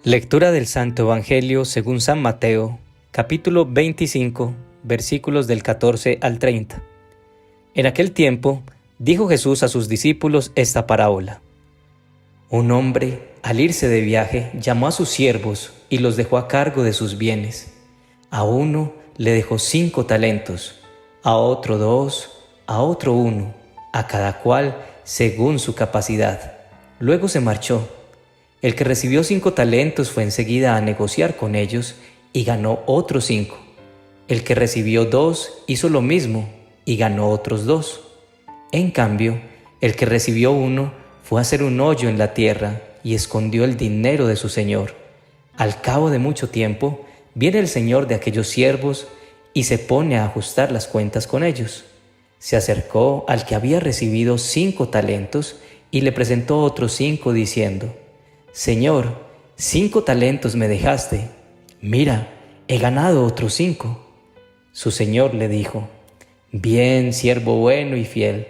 Lectura del Santo Evangelio según San Mateo, capítulo 25, versículos del 14 al 30. En aquel tiempo, dijo Jesús a sus discípulos esta parábola. Un hombre, al irse de viaje, llamó a sus siervos y los dejó a cargo de sus bienes. A uno le dejó 5 talentos, a otro 2, a otro 1, a cada cual según su capacidad. Luego se marchó. El que recibió 5 talentos fue enseguida a negociar con ellos y ganó otros 5. El que recibió 2 hizo lo mismo y ganó otros 2. En cambio, el que recibió 1 fue a hacer un hoyo en la tierra y escondió el dinero de su señor. Al cabo de mucho tiempo, viene el señor de aquellos siervos y se pone a ajustar las cuentas con ellos. Se acercó al que había recibido 5 talentos y le presentó otros 5 diciendo: Señor, 5 talentos me dejaste. Mira, he ganado otros 5. Su señor le dijo: Bien, siervo bueno y fiel.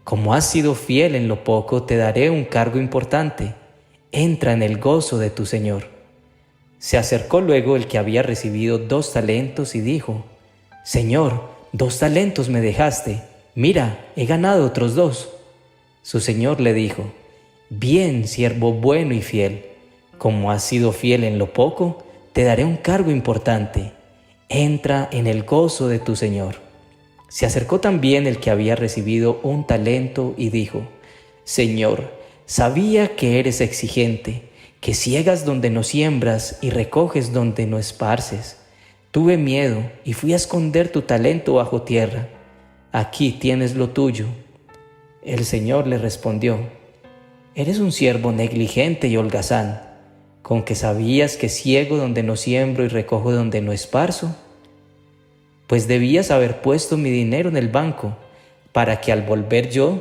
Como has sido fiel en lo poco, te daré un cargo importante. Entra en el gozo de tu señor. Se acercó luego el que había recibido 2 talentos y dijo: Señor, 2 talentos me dejaste. Mira, he ganado otros 2. Su señor le dijo: Bien, siervo bueno y fiel. Como has sido fiel en lo poco, te daré un cargo importante. Entra en el gozo de tu señor. Se acercó también el que había recibido 1 talento y dijo: Señor, sabía que eres exigente, que ciegas donde no siembras y recoges donde no esparces. Tuve miedo y fui a esconder tu talento bajo tierra. Aquí tienes lo tuyo. El señor le respondió: Eres un siervo negligente y holgazán, ¿con que sabías que ciego donde no siembro y recojo donde no esparzo? Pues debías haber puesto mi dinero en el banco, para que al volver yo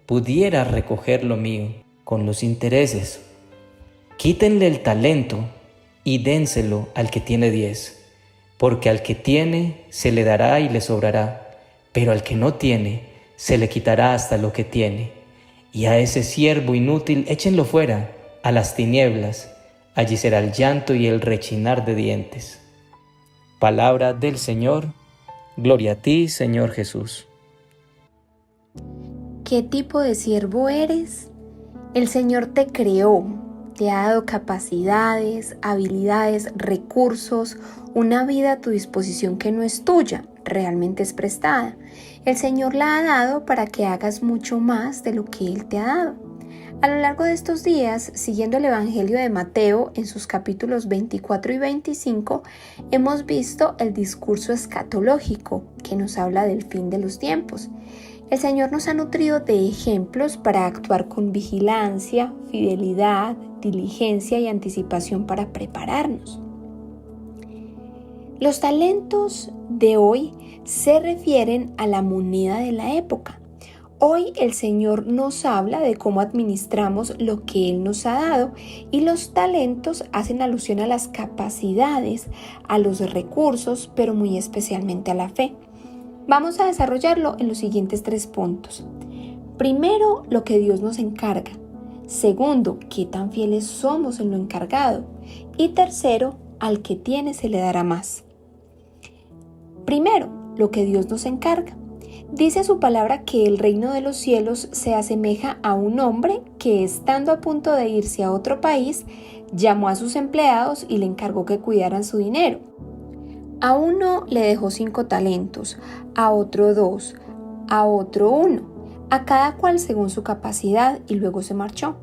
pudiera recoger lo mío con los intereses. Quítenle el talento y dénselo al que tiene 10, porque al que tiene se le dará y le sobrará, pero al que no tiene se le quitará hasta lo que tiene. Y a ese siervo inútil échenlo fuera, a las tinieblas. Allí será el llanto y el rechinar de dientes. Palabra del Señor. Gloria a ti, Señor Jesús. ¿Qué tipo de siervo eres? El Señor te creó, te ha dado capacidades, habilidades, recursos, una vida a tu disposición que no es tuya, realmente es prestada. El Señor la ha dado para que hagas mucho más de lo que Él te ha dado. A lo largo de estos días, siguiendo el Evangelio de Mateo en sus capítulos 24 y 25, hemos visto el discurso escatológico que nos habla del fin de los tiempos. El Señor nos ha nutrido de ejemplos para actuar con vigilancia, fidelidad, diligencia y anticipación para prepararnos. Los talentos de hoy se refieren a la moneda de la época. Hoy el Señor nos habla de cómo administramos lo que Él nos ha dado y los talentos hacen alusión a las capacidades, a los recursos, pero muy especialmente a la fe. Vamos a desarrollarlo en los siguientes 3 puntos. Primero, lo que Dios nos encarga. Segundo, qué tan fieles somos en lo encargado. Y tercero, al que tiene se le dará más. Primero, lo que Dios nos encarga. Dice su palabra que el reino de los cielos se asemeja a un hombre que, estando a punto de irse a otro país, llamó a sus empleados y le encargó que cuidaran su dinero. A uno le dejó 5 talentos, a otro 2, a otro 1, a cada cual según su capacidad, y luego se marchó.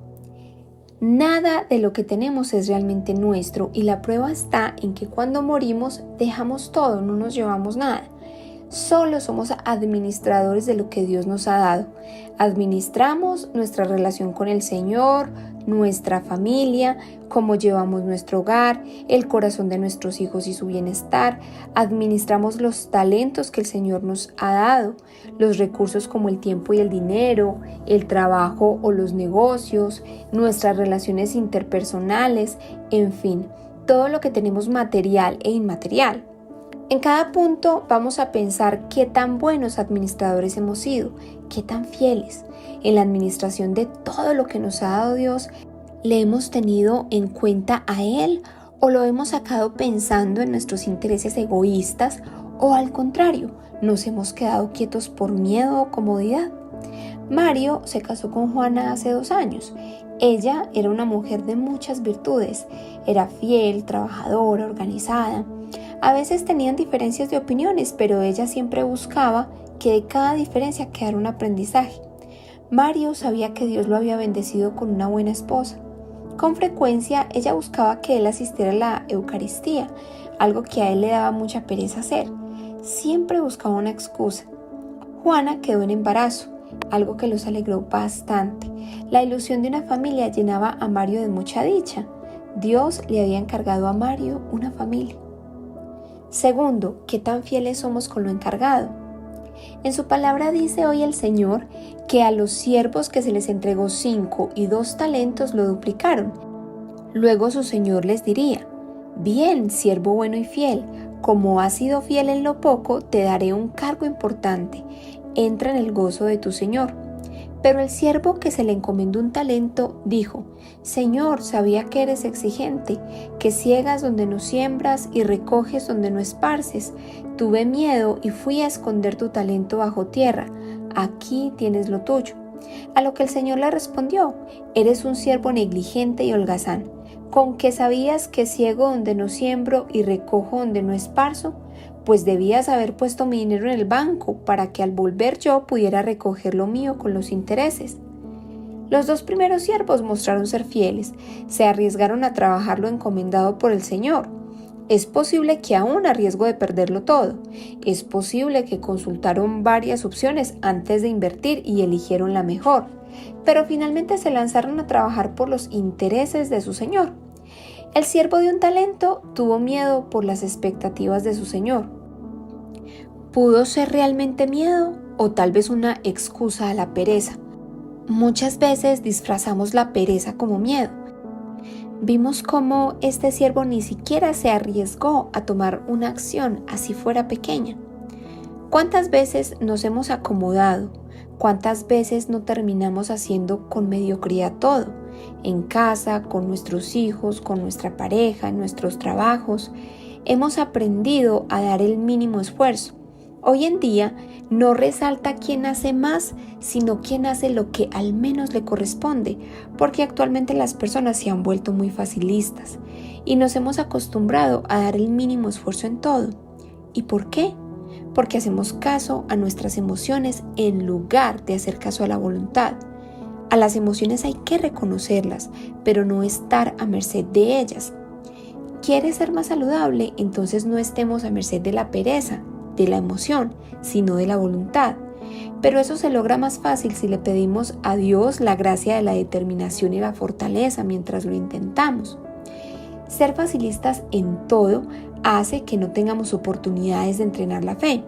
Nada de lo que tenemos es realmente nuestro y la prueba está en que cuando morimos dejamos todo, no nos llevamos nada. Solo somos administradores de lo que Dios nos ha dado. Administramos nuestra relación con el Señor, nuestra familia, cómo llevamos nuestro hogar, el corazón de nuestros hijos y su bienestar. Administramos los talentos que el Señor nos ha dado, los recursos como el tiempo y el dinero, el trabajo o los negocios, nuestras relaciones interpersonales, en fin, todo lo que tenemos material e inmaterial. En cada punto vamos a pensar qué tan buenos administradores hemos sido, qué tan fieles en la administración de todo lo que nos ha dado Dios. ¿Le hemos tenido en cuenta a Él o lo hemos sacado pensando en nuestros intereses egoístas o al contrario, nos hemos quedado quietos por miedo o comodidad? Mario se casó con Juana hace 2 años. Ella era una mujer de muchas virtudes, era fiel, trabajadora, organizada. A veces tenían diferencias de opiniones, pero ella siempre buscaba que de cada diferencia quedara un aprendizaje. Mario sabía que Dios lo había bendecido con una buena esposa. Con frecuencia ella buscaba que él asistiera a la Eucaristía, algo que a él le daba mucha pereza hacer. Siempre buscaba una excusa. Juana quedó en embarazo, algo que los alegró bastante. La ilusión de una familia llenaba a Mario de mucha dicha. Dios le había encargado a Mario una familia. Segundo, ¿qué tan fieles somos con lo encargado? En su palabra dice hoy el Señor que a los siervos que se les entregó 5 y 2 talentos lo duplicaron. Luego su Señor les diría: bien, siervo bueno y fiel, como has sido fiel en lo poco, te daré un cargo importante. Entra en el gozo de tu Señor. Pero el siervo que se le encomendó un talento dijo: Señor, sabía que eres exigente, que ciegas donde no siembras y recoges donde no esparces. Tuve miedo y fui a esconder tu talento bajo tierra. Aquí tienes lo tuyo. A lo que el Señor le respondió: eres un siervo negligente y holgazán. ¿Con que sabías que ciego donde no siembro y recojo donde no esparzo? Pues debías haber puesto mi dinero en el banco para que al volver yo pudiera recoger lo mío con los intereses. Los 2 primeros siervos mostraron ser fieles, se arriesgaron a trabajar lo encomendado por el Señor. Es posible que aún a riesgo de perderlo todo. Es posible que consultaron varias opciones antes de invertir y eligieron la mejor, pero finalmente se lanzaron a trabajar por los intereses de su Señor. El siervo de un talento tuvo miedo por las expectativas de su Señor. ¿Pudo ser realmente miedo o tal vez una excusa a la pereza? Muchas veces disfrazamos la pereza como miedo. Vimos cómo este siervo ni siquiera se arriesgó a tomar una acción, así fuera pequeña. ¿Cuántas veces nos hemos acomodado? ¿Cuántas veces no terminamos haciendo con mediocridad todo? En casa, con nuestros hijos, con nuestra pareja, en nuestros trabajos. Hemos aprendido a dar el mínimo esfuerzo. Hoy en día no resalta quién hace más, sino quién hace lo que al menos le corresponde, porque actualmente las personas se han vuelto muy facilistas y nos hemos acostumbrado a dar el mínimo esfuerzo en todo. ¿Y por qué? Porque hacemos caso a nuestras emociones en lugar de hacer caso a la voluntad. A las emociones hay que reconocerlas, pero no estar a merced de ellas. ¿Quieres ser más saludable? Entonces no estemos a merced de la pereza, de la emoción, sino de la voluntad. Pero eso se logra más fácil si le pedimos a Dios la gracia de la determinación y la fortaleza mientras lo intentamos. Ser facilistas en todo hace que no tengamos oportunidades de entrenar la fe.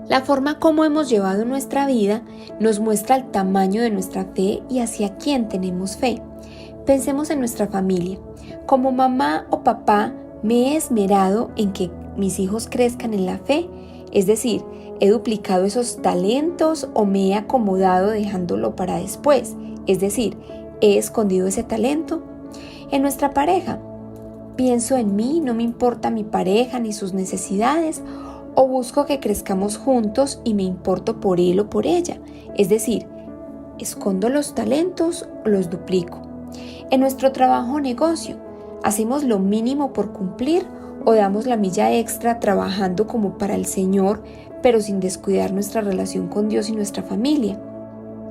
La forma como hemos llevado nuestra vida nos muestra el tamaño de nuestra fe y hacia quién tenemos fe. Pensemos en nuestra familia. Como mamá o papá, me he esmerado en que mis hijos crezcan en la fe, es decir, he duplicado esos talentos o me he acomodado dejándolo para después, es decir, he escondido ese talento. En nuestra pareja, pienso en mí, no me importa mi pareja ni sus necesidades, o busco que crezcamos juntos y me importo por él o por ella, es decir, escondo los talentos o los duplico. En nuestro trabajo o negocio, ¿hacemos lo mínimo por cumplir o damos la milla extra trabajando como para el Señor, pero sin descuidar nuestra relación con Dios y nuestra familia?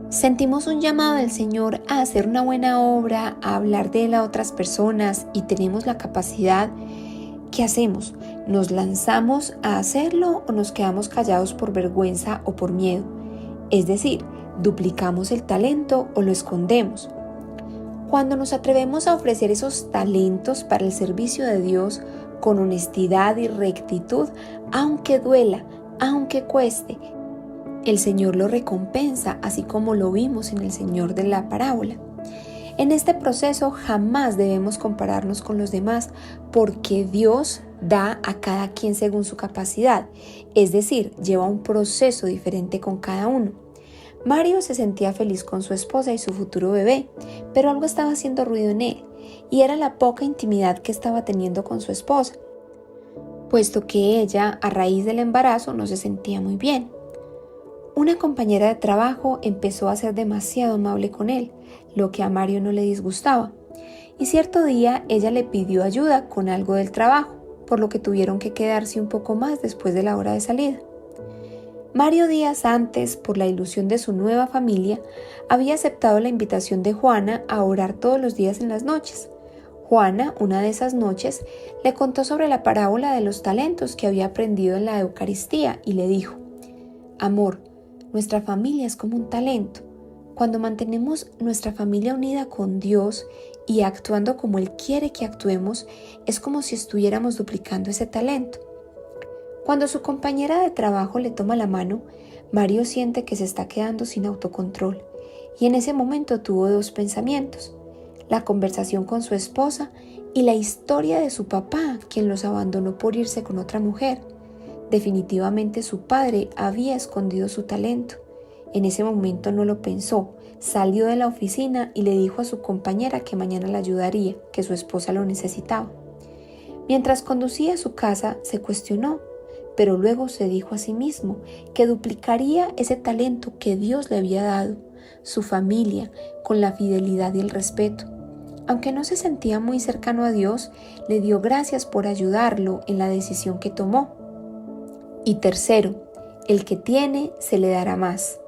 Sentimos un llamado del Señor a hacer una buena obra, a hablar de Él a otras personas y tenemos la capacidad. ¿Qué hacemos? ¿Nos lanzamos a hacerlo o nos quedamos callados por vergüenza o por miedo? Es decir, ¿duplicamos el talento o lo escondemos? Cuando nos atrevemos a ofrecer esos talentos para el servicio de Dios con honestidad y rectitud, aunque duela, aunque cueste, el Señor lo recompensa, así como lo vimos en el Señor de la parábola. En este proceso jamás debemos compararnos con los demás, porque Dios da a cada quien según su capacidad, es decir, lleva un proceso diferente con cada uno. Mario se sentía feliz con su esposa y su futuro bebé, pero algo estaba haciendo ruido en él, y era la poca intimidad que estaba teniendo con su esposa, puesto que ella, a raíz del embarazo, no se sentía muy bien. Una compañera de trabajo empezó a ser demasiado amable con él, lo que a Mario no le disgustaba, y cierto día ella le pidió ayuda con algo del trabajo, por lo que tuvieron que quedarse un poco más después de la hora de salida. Mario, días antes, por la ilusión de su nueva familia, había aceptado la invitación de Juana a orar todos los días en las noches. Juana, una de esas noches, le contó sobre la parábola de los talentos que había aprendido en la Eucaristía y le dijo: «Amor, nuestra familia es como un talento. Cuando mantenemos nuestra familia unida con Dios y actuando como Él quiere que actuemos, es como si estuviéramos duplicando ese talento». Cuando su compañera de trabajo le toma la mano, Mario siente que se está quedando sin autocontrol, y en ese momento tuvo dos pensamientos: la conversación con su esposa y la historia de su papá, quien los abandonó por irse con otra mujer. Definitivamente su padre había escondido su talento. En ese momento no lo pensó, salió de la oficina y le dijo a su compañera que mañana la ayudaría, que su esposa lo necesitaba. Mientras conducía a su casa, se cuestionó, pero luego se dijo a sí mismo que duplicaría ese talento que Dios le había dado, su familia, con la fidelidad y el respeto. Aunque no se sentía muy cercano a Dios, le dio gracias por ayudarlo en la decisión que tomó. Y tercero, el que tiene se le dará más.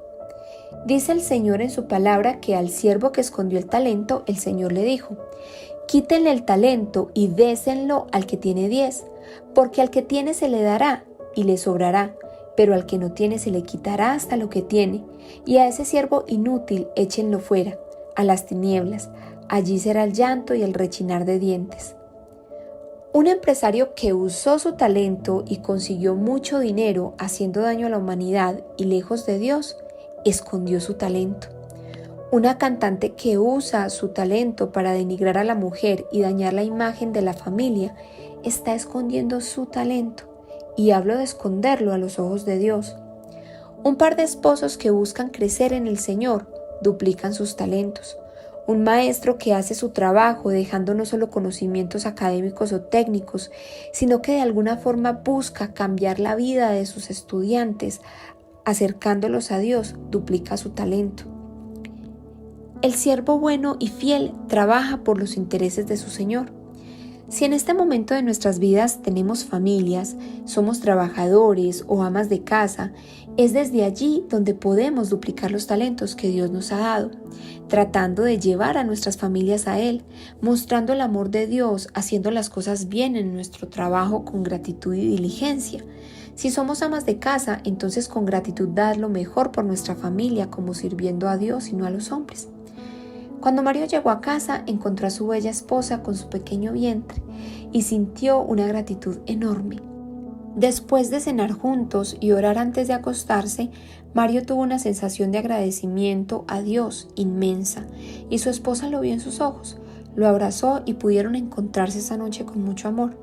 Dice el Señor en su palabra que al siervo que escondió el talento, el Señor le dijo: «Quítenle el talento y désenlo al que tiene 10, porque al que tiene se le dará y le sobrará, pero al que no tiene se le quitará hasta lo que tiene, y a ese siervo inútil échenlo fuera, a las tinieblas, allí será el llanto y el rechinar de dientes». Un empresario que usó su talento y consiguió mucho dinero haciendo daño a la humanidad y lejos de Dios, escondió su talento. Una cantante que usa su talento para denigrar a la mujer y dañar la imagen de la familia, está escondiendo su talento. Y hablo de esconderlo a los ojos de Dios. Un par de esposos que buscan crecer en el Señor duplican sus talentos. Un maestro que hace su trabajo dejando no solo conocimientos académicos o técnicos, sino que de alguna forma busca cambiar la vida de sus estudiantes, acercándolos a Dios, duplica su talento. El siervo bueno y fiel trabaja por los intereses de su Señor. Si en este momento de nuestras vidas tenemos familias, somos trabajadores o amas de casa, es desde allí donde podemos duplicar los talentos que Dios nos ha dado, tratando de llevar a nuestras familias a Él, mostrando el amor de Dios, haciendo las cosas bien en nuestro trabajo con gratitud y diligencia. Si somos amas de casa, entonces con gratitud dar lo mejor por nuestra familia, como sirviendo a Dios y no a los hombres. Cuando Mario llegó a casa, encontró a su bella esposa con su pequeño vientre y sintió una gratitud enorme. Después de cenar juntos y orar antes de acostarse, Mario tuvo una sensación de agradecimiento a Dios inmensa, y su esposa lo vio en sus ojos, lo abrazó y pudieron encontrarse esa noche con mucho amor.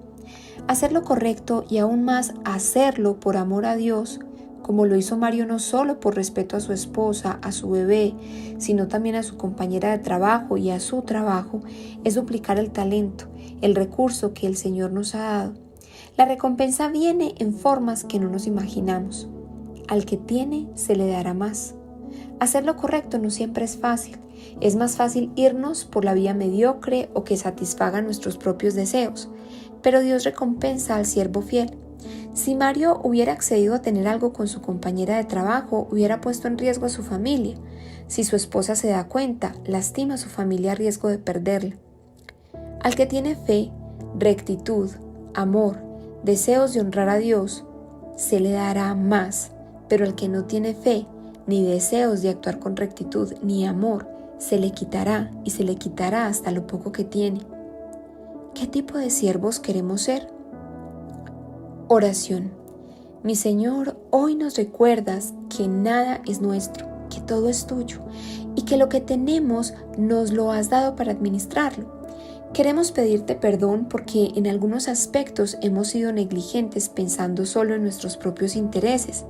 Hacer lo correcto y aún más hacerlo por amor a Dios, como lo hizo Mario, no solo por respeto a su esposa, a su bebé, sino también a su compañera de trabajo y a su trabajo, es duplicar el talento, el recurso que el Señor nos ha dado. La recompensa viene en formas que no nos imaginamos. Al que tiene, se le dará más. Hacer lo correcto no siempre es fácil. Es más fácil irnos por la vía mediocre o que satisfaga nuestros propios deseos, pero Dios recompensa al siervo fiel. Si Mario hubiera accedido a tener algo con su compañera de trabajo, hubiera puesto en riesgo a su familia. Si su esposa se da cuenta, lastima a su familia a riesgo de perderla. Al que tiene fe, rectitud, amor, deseos de honrar a Dios, se le dará más, pero al que no tiene fe, ni deseos de actuar con rectitud, ni amor, se le quitará y se le quitará hasta lo poco que tiene. ¿Qué tipo de siervos queremos ser? Oración. Mi Señor, hoy nos recuerdas que nada es nuestro, que todo es tuyo y que lo que tenemos nos lo has dado para administrarlo. Queremos pedirte perdón porque en algunos aspectos hemos sido negligentes pensando solo en nuestros propios intereses.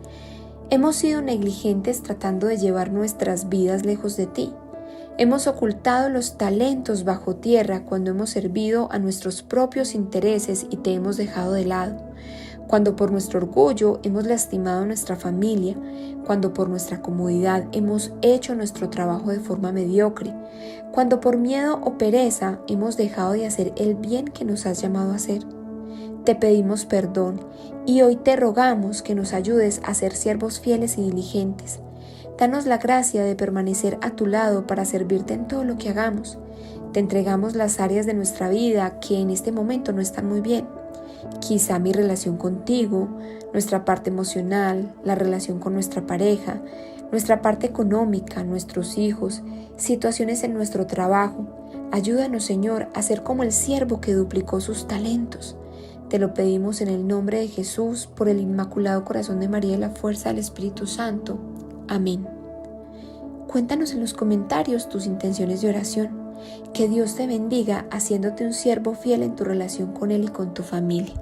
Hemos sido negligentes tratando de llevar nuestras vidas lejos de ti. Hemos ocultado los talentos bajo tierra cuando hemos servido a nuestros propios intereses y te hemos dejado de lado. Cuando por nuestro orgullo hemos lastimado a nuestra familia, cuando por nuestra comodidad hemos hecho nuestro trabajo de forma mediocre, cuando por miedo o pereza hemos dejado de hacer el bien que nos has llamado a hacer. Te pedimos perdón y hoy te rogamos que nos ayudes a ser siervos fieles y diligentes. Danos la gracia de permanecer a tu lado para servirte en todo lo que hagamos. Te entregamos las áreas de nuestra vida que en este momento no están muy bien. Quizá mi relación contigo, nuestra parte emocional, la relación con nuestra pareja, nuestra parte económica, nuestros hijos, situaciones en nuestro trabajo. Ayúdanos, Señor, a ser como el siervo que duplicó sus talentos. Te lo pedimos en el nombre de Jesús, por el Inmaculado Corazón de María y la fuerza del Espíritu Santo. Amén. Cuéntanos en los comentarios tus intenciones de oración. Que Dios te bendiga haciéndote un siervo fiel en tu relación con Él y con tu familia.